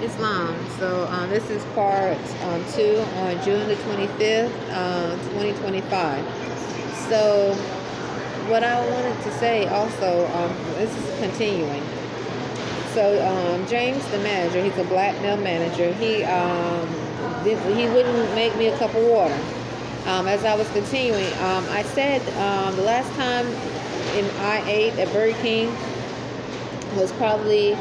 Islam. So this is part 2 on June the 25th, 2025. So what I wanted to say also, this is continuing. So James, the manager, he's a black male manager. He wouldn't make me a cup of water. As I was continuing, I said the last time I ate at Burger King was probably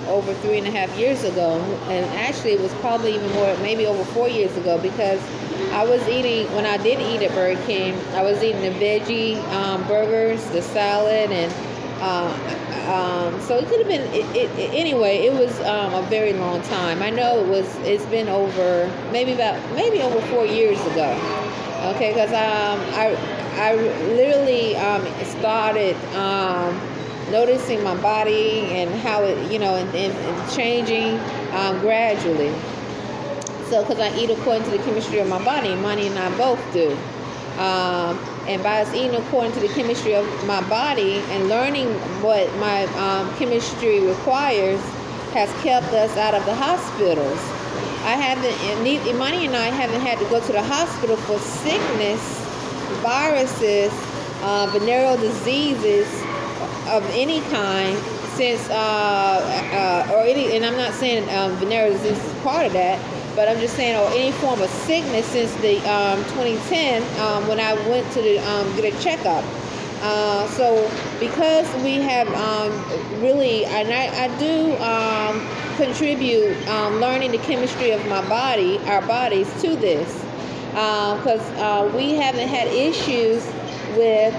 over 3.5 years ago, and actually it was probably even more, maybe over 4 years ago, because I was eating, when I did eat at Burger King, I was eating the veggie burgers, the salad, and so it could have been anyway. It was a very long time. I know it's been over maybe over 4 years ago. Okay, because I literally started noticing my body and how it, and changing gradually. So, because I eat according to the chemistry of my body, Money and I both do. And by us eating according to the chemistry of my body and learning what my chemistry requires, has kept us out of the hospitals. Money and I haven't had to go to the hospital for sickness, viruses, venereal diseases of any kind since, and I'm not saying venereal disease is part of that, but I'm just saying, or any form of sickness since the 2010 when I went to get a checkup. So because we have really, and I do contribute learning the chemistry of my body, our bodies, to this, because we haven't had issues with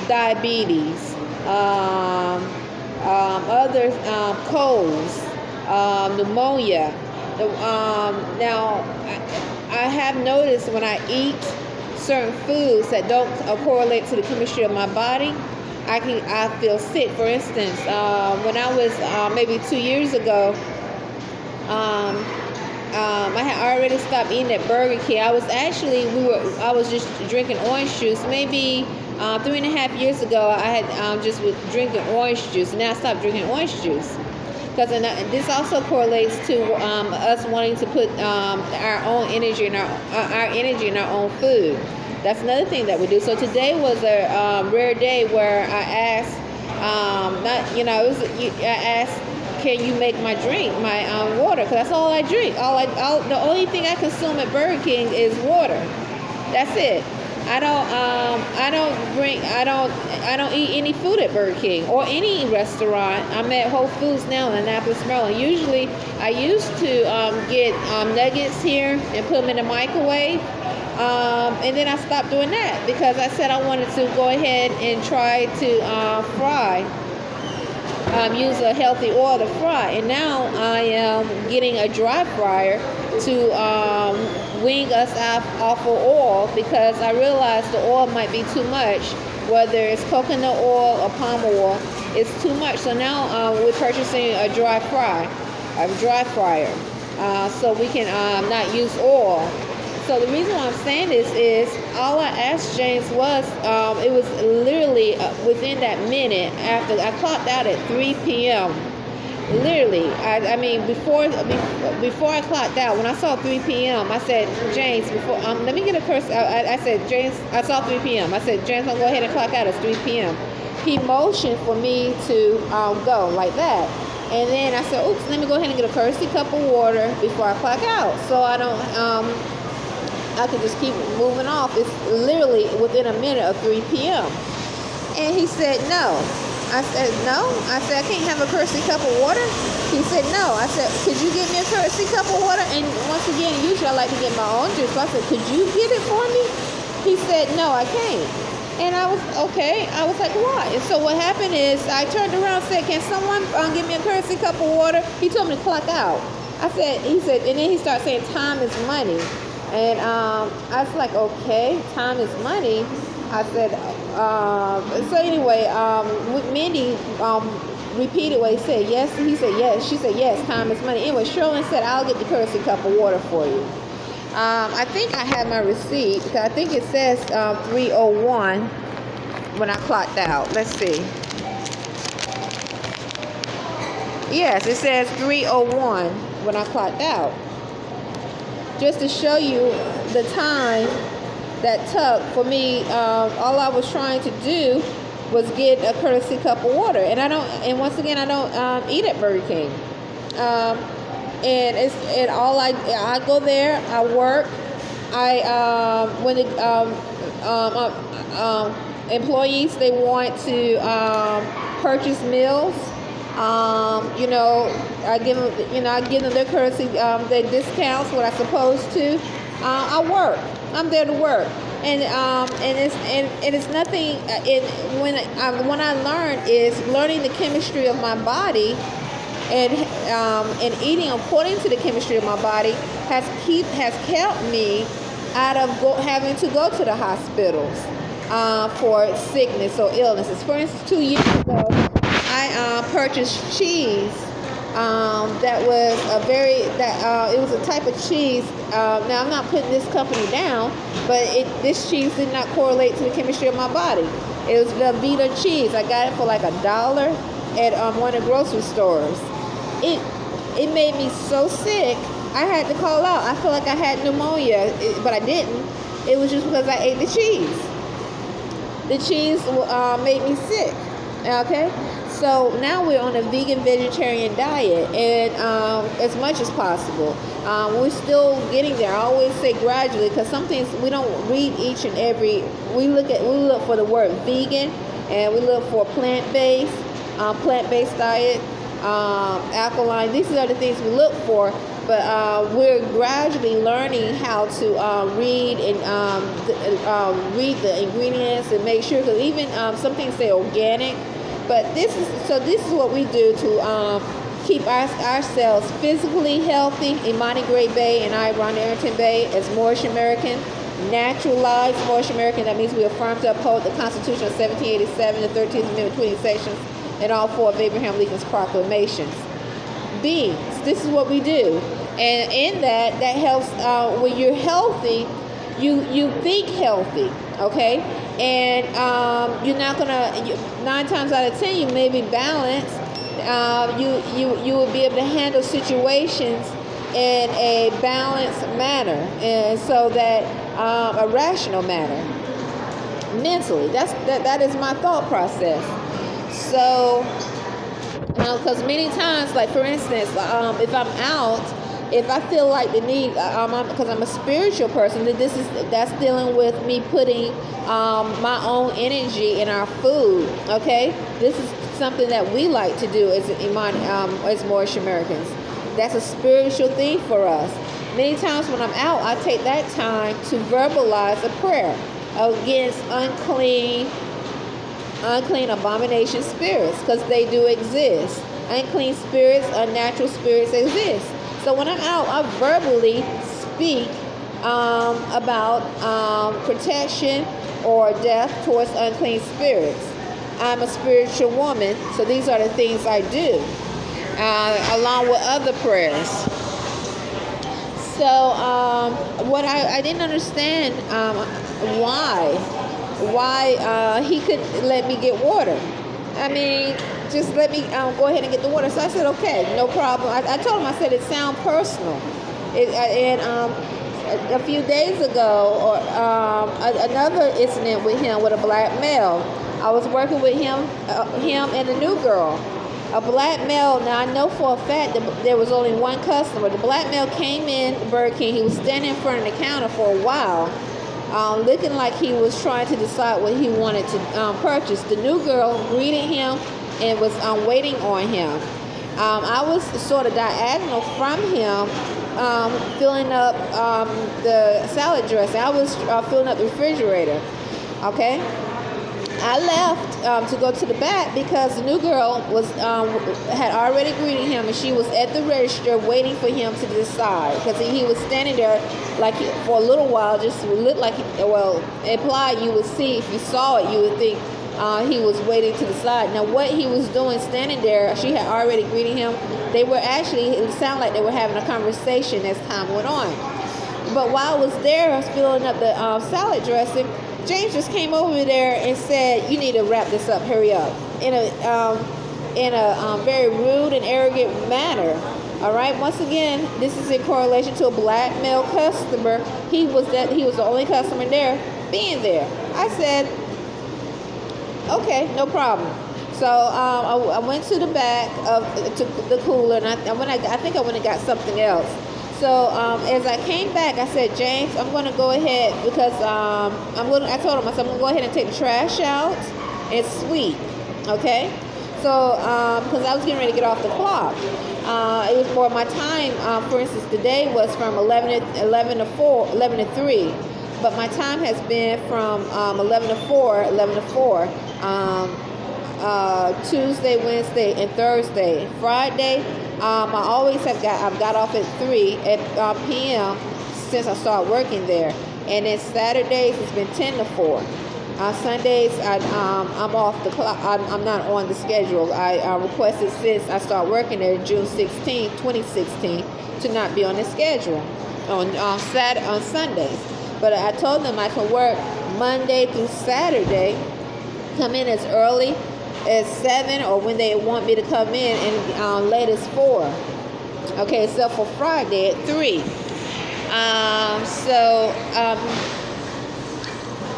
diabetes, other colds, pneumonia. Now, I have noticed when I eat certain foods that don't correlate to the chemistry of my body, I feel sick. For instance, when I was maybe 2 years ago, I had already stopped eating at Burger King. I was just drinking orange juice. Maybe 3.5 years ago, I had just was drinking orange juice, and now I stopped drinking orange juice. Because this also correlates to us wanting to put our own energy in our energy in our own food. That's another thing that we do. So today was a rare day where I asked, I asked, can you make my drink, my water? Because that's all I drink. The only thing I consume at Burger King is water. That's it. I don't eat any food at Burger King or any restaurant. I'm at Whole Foods now in Annapolis, Maryland. Usually, I used to get nuggets here and put them in the microwave. And then I stopped doing that because I said I wanted to go ahead and try to fry. Use a healthy oil to fry, and now I am getting a dry fryer to wean us off of oil, because I realized the oil might be too much, whether it's coconut oil or palm oil. It's too much. So now we're purchasing a dry fryer, so we can not use oil. So the reason why I'm saying this is, all I asked James was, it was literally within that minute after I clocked out at 3 p.m. Literally, I mean, before I clocked out, when I saw 3 p.m., I said, James, let me get a curse. I said, James, I saw 3 p.m. I said, James, I'll go ahead and clock out at 3 p.m. He motioned for me to go like that. And then I said, oops, let me go ahead and get a courtesy cup of water before I clock out, so I don't, I could just keep moving off. It's literally within a minute of 3 p.m. And he said, no. I said, no. I said, I can't have a courtesy cup of water. He said, no. I said, could you get me a courtesy cup of water? And once again, usually I like to get my own juice. So I said, could you get it for me? He said, no, I can't. And I was, okay. I was like, why? And so what happened is, I turned around and said, can someone give me a courtesy cup of water? He told me to clock out. He said, and then he started saying, time is money. And I was like, okay, time is money. I said, so anyway, Mindy repeated what he said. Yes, he said yes. She said yes, time is money. Anyway, Sherlyn said, I'll get the courtesy cup of water for you. I think I have my receipt, because I think it says 3:01 when I clocked out. Let's see. Yes, it says 3:01 when I clocked out. Just to show you the time that took for me, all I was trying to do was get a courtesy cup of water, and I don't. And once again, I don't eat at Burger King. And all I go there, I work. When the employees, they want to purchase meals. I give them their courtesy, their discounts, what I'm supposed to. I work. I'm there to work, and it's nothing. When I learned is learning the chemistry of my body, and eating according to the chemistry of my body has kept me out of having to go to the hospitals for sickness or illnesses. For instance, 2 years ago, I purchased cheese that was it was a type of cheese. Now I'm not putting this company down, but this cheese did not correlate to the chemistry of my body. It was Velveeta cheese. I got it for like $1 at one of the grocery stores. It made me so sick. I had to call out. I felt like I had pneumonia, but I didn't. It was just because I ate the cheese. The cheese made me sick. Okay, so now we're on a vegan vegetarian diet, and as much as possible, we're still getting there. I always say gradually, because some things we don't read each and every. We look for the word vegan, and we look for plant-based diet, alkaline. These are the things we look for. But we're gradually learning how to read the ingredients and make sure, because even some things say organic. But this is what we do to keep ourselves physically healthy. Imani Gray Bay and I run Arrington-Bey as Moorish American, naturalized Moorish American. That means we affirm to uphold the Constitution of 1787, the 13th Amendment, 20 sections, and all 4 of Abraham Lincoln's proclamations. Beings. This is what we do, and in that helps. When you're healthy, you think healthy, okay, and you're not gonna. 9 times out of 10, you may be balanced. You will be able to handle situations in a balanced manner, and so that a rational manner, mentally. That is my thought process. So. Because many times, like for instance, if I'm out, if I feel like the need, because I'm a spiritual person, that's dealing with me putting my own energy in our food. Okay, this is something that we like to do as Moorish Americans. That's a spiritual thing for us. Many times when I'm out, I take that time to verbalize a prayer against unclean abomination spirits, because they do exist. Unclean spirits, unnatural spirits exist. So when I'm out, I verbally speak about protection or death towards unclean spirits. I'm a spiritual woman, so these are the things I do, along with other prayers. So what I didn't understand why he could let me get water. I mean, just let me go ahead and get the water. So I said, okay, no problem. I told him, I said, it sounds personal. A few days ago, another incident with him with a black male. I was working with him and a new girl. A black male, now I know for a fact that there was only one customer. The black male came in Burger King. He was standing in front of the counter for a while, looking like he was trying to decide what he wanted to purchase. The new girl greeted him and was waiting on him. I was sort of diagonal from him, filling up the salad dressing. I was filling up the refrigerator. Okay, I left to go to the back because the new girl had already greeted him, and she was at the register waiting for him to decide, because he was standing there like for a little while, just looked like, implied you would see, if you saw it, you would think he was waiting to decide. Now what he was doing standing there, she had already greeted him. They were actually, it sounded like they were having a conversation as time went on. But while I was there, I was filling up the salad dressing, James just came over there and said, you need to wrap this up, hurry up. in a very rude and arrogant manner. All right. Once again, this is in correlation to a black male customer. He was the only customer there, being there. I said, okay, no problem. So I went to the back to the cooler, and I think I went and got something else. So as I came back, I said, James, I'm going to go ahead because I told him, I said, I'm going to go ahead and take the trash out and sweep. Okay. So because I was getting ready to get off the clock. It was more my time. For instance, today was from 11 to 3. But my time has been from 11 to 4, Tuesday, Wednesday, and Thursday. Friday, I've got off at 3 p.m. since I started working there. And then Saturdays, it's been 10 to 4. Sundays, I'm off the clock. I'm not on the schedule. I requested since I started working there June 16, 2016, to not be on the schedule on Sundays. But I told them I can work Monday through Saturday, come in as early as 7, or when they want me to come in, and late as 4. Okay, except for Friday at 3.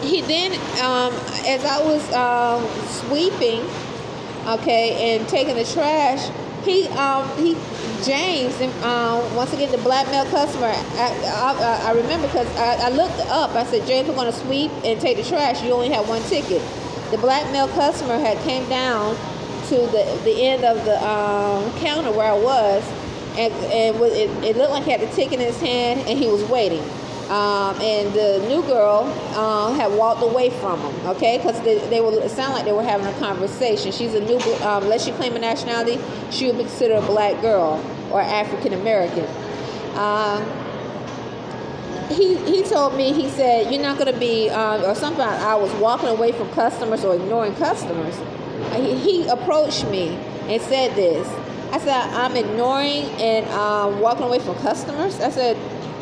He then, as I was sweeping, okay, and taking the trash, James, once again, the black male customer, I remember because I looked up, I said, James, I'm going to sweep and take the trash. You only have one ticket. The black male customer had came down to the end of the counter where I was, and it looked like he had the ticket in his hand, and he was waiting. And the new girl had walked away from him, okay, because it sounded like they were having a conversation. She's a new, unless she claim a nationality, she would be considered a black girl or African American. He told me, he said, you're not going to be, or something, I was walking away from customers or ignoring customers. He approached me and said this. I said, I'm ignoring and walking away from customers. I said,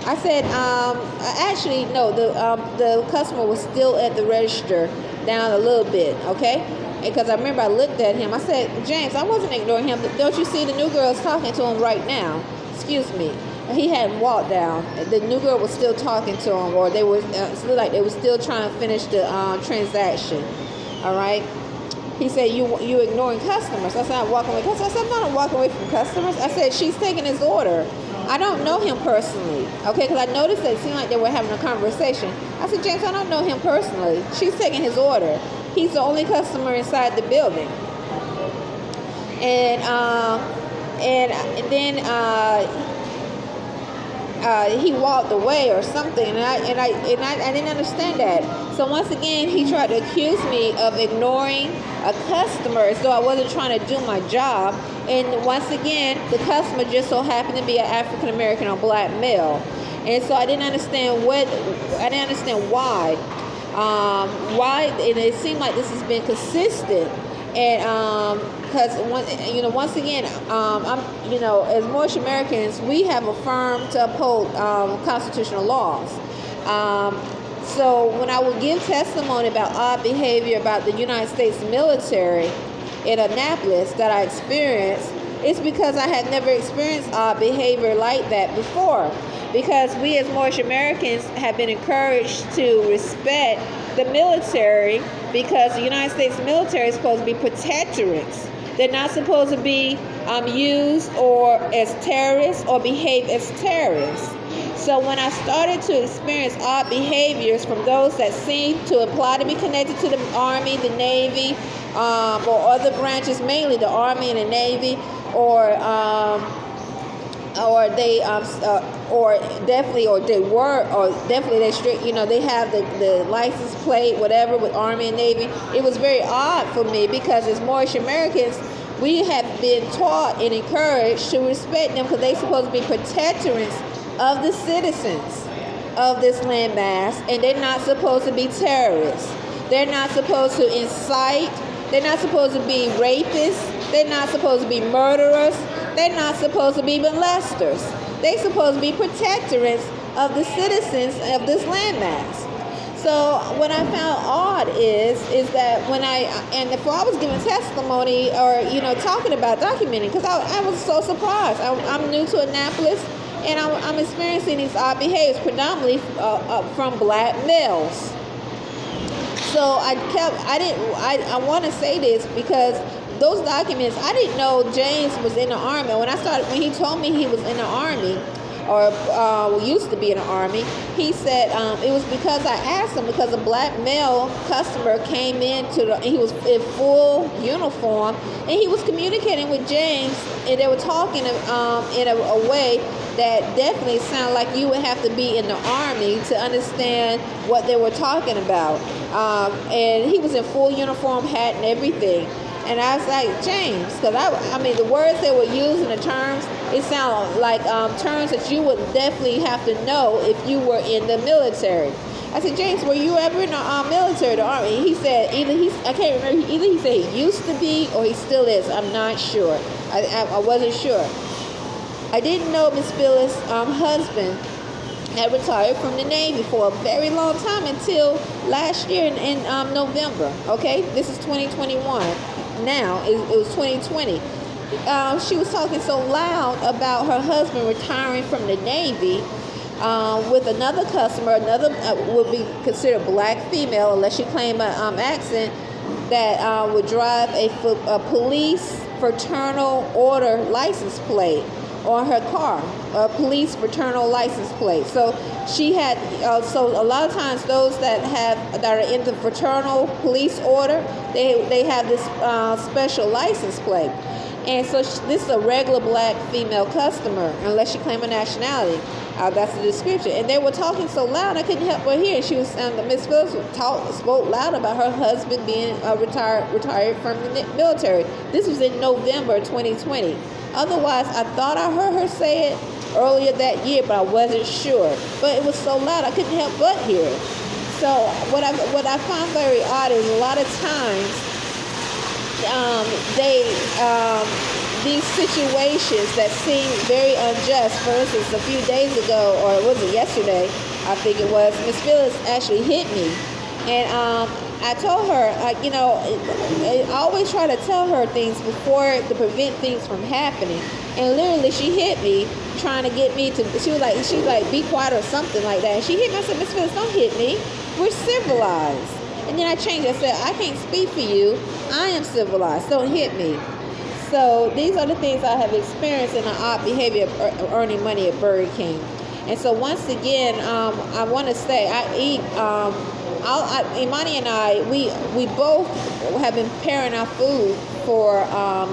actually, no, the customer was still at the register down a little bit, okay? Because I remember I looked at him. I said, James, I wasn't ignoring him. Don't you see the new girl's talking to him right now? Excuse me. He hadn't walked down. The new girl was still talking to him, or they were, it looked like they were still trying to finish the transaction, all right? He said, you ignoring customers. I said, I'm walking away from customers. I said, I'm not walking away from customers. I said, she's taking his order. I don't know him personally, okay, because I noticed that it seemed like they were having a conversation. I said, James, I don't know him personally. She's taking his order. He's the only customer inside the building. And then he walked away or something, and I didn't understand that. So once again, he tried to accuse me of ignoring a customer as though I wasn't trying to do my job. And once again, the customer just so happened to be an African American or black male, and so I didn't understand why. And it seemed like this has been consistent. And because once again, as Moorish Americans, we have affirmed to uphold constitutional laws. So when I would give testimony about odd behavior about the United States military in Annapolis that I experienced, it's because I had never experienced odd behavior like that before. Because we as Moorish Americans have been encouraged to respect the military, because the United States military is supposed to be protectorates. They're not supposed to be used or as terrorists or behave as terrorists. So when I started to experience odd behaviors from those that seemed to imply to be connected to the Army, the Navy, or other branches, mainly the Army and the Navy, or they have the license plate, whatever, with Army and Navy. It was very odd for me, because as Moorish Americans, we have been taught and encouraged to respect them, because they're supposed to be protectorate of the citizens of this landmass, and they're not supposed to be terrorists. They're not supposed to incite. They're not supposed to be rapists. They're not supposed to be murderers. They're not supposed to be molesters. They're supposed to be protectorates of the citizens of this landmass. So what I found odd is that when before I was giving testimony or talking about documenting, because I was so surprised. I'm new to Annapolis, and I'm experiencing these odd behaviors, predominantly from black males. So I want to say this because those documents, I didn't know James was in the Army. When he told me he was in the Army, or used to be in the Army, he said it was because I asked him, because a black male customer came in he was in full uniform, and he was communicating with James, and they were talking in a way that definitely sounded like you would have to be in the Army to understand what they were talking about. And he was in full uniform, hat and everything. And I was like, James, because I mean, the words they were using, the terms, it sounded like terms that you would definitely have to know if you were in the military. I said, James, were you ever in the military, the Army? He said, I can't remember, either he said he used to be or he still is. I'm not sure. I wasn't sure. I didn't know Miss Phyllis' husband had retired from the Navy for a very long time until last year in November. Okay, this is 2021. Now it was 2020. She was talking so loud about her husband retiring from the Navy with another customer, another would be considered black female unless you claim an accent, that would drive a police fraternal order license plate on her car, a police fraternal license plate. So she had, so a lot of times those that are in the fraternal police order, they have this special license plate. And so this is a regular black female customer, unless you claim a nationality. That's the description. And they were talking so loud, I couldn't help but hear. She was, Miss Phillips spoke loud about her husband being retired from the military. This was in November 2020. Otherwise, I thought I heard her say it earlier that year, but I wasn't sure. But it was so loud, I couldn't help but hear it. So what I find very odd is a lot of times these situations that seem very unjust. For instance, a few days ago, or was it yesterday, I think it was, Miss Phyllis actually hit me. And I told her, I always try to tell her things before to prevent things from happening. And literally, she hit me, trying to get me to. She was like, be quiet or something like that. And she hit me. I said, Miss Phyllis, don't hit me. We're civilized. And then I changed. I said, I can't speak for you. I am civilized. Don't hit me. So these are the things I have experienced in the odd behavior of earning money at Burger King. And so once again, I want to say I eat. Imani and I, we both have been preparing our food for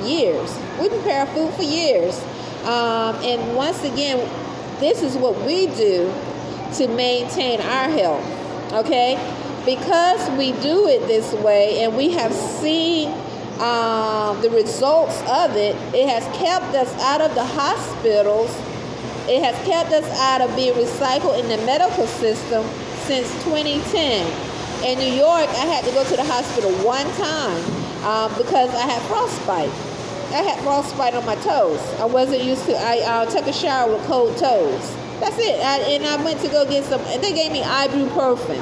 years. We prepare our food for years. And once again, this is what we do to maintain our health. Okay? Because we do it this way and we have seen the results of it, it has kept us out of the hospitals. It has kept us out of being recycled in the medical system since 2010. In New York, I had to go to the hospital one time because I had frostbite. I had frostbite on my toes. I wasn't used to, I took a shower with cold toes. That's it. And I went to go get some, and they gave me ibuprofen,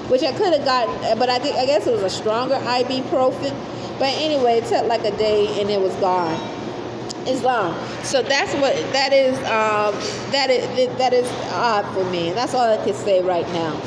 which I could have gotten, but I guess it was a stronger ibuprofen. But anyway, it took like a day and it was gone. It's gone. So that's what that is. That is odd for me. That's all I can say right now.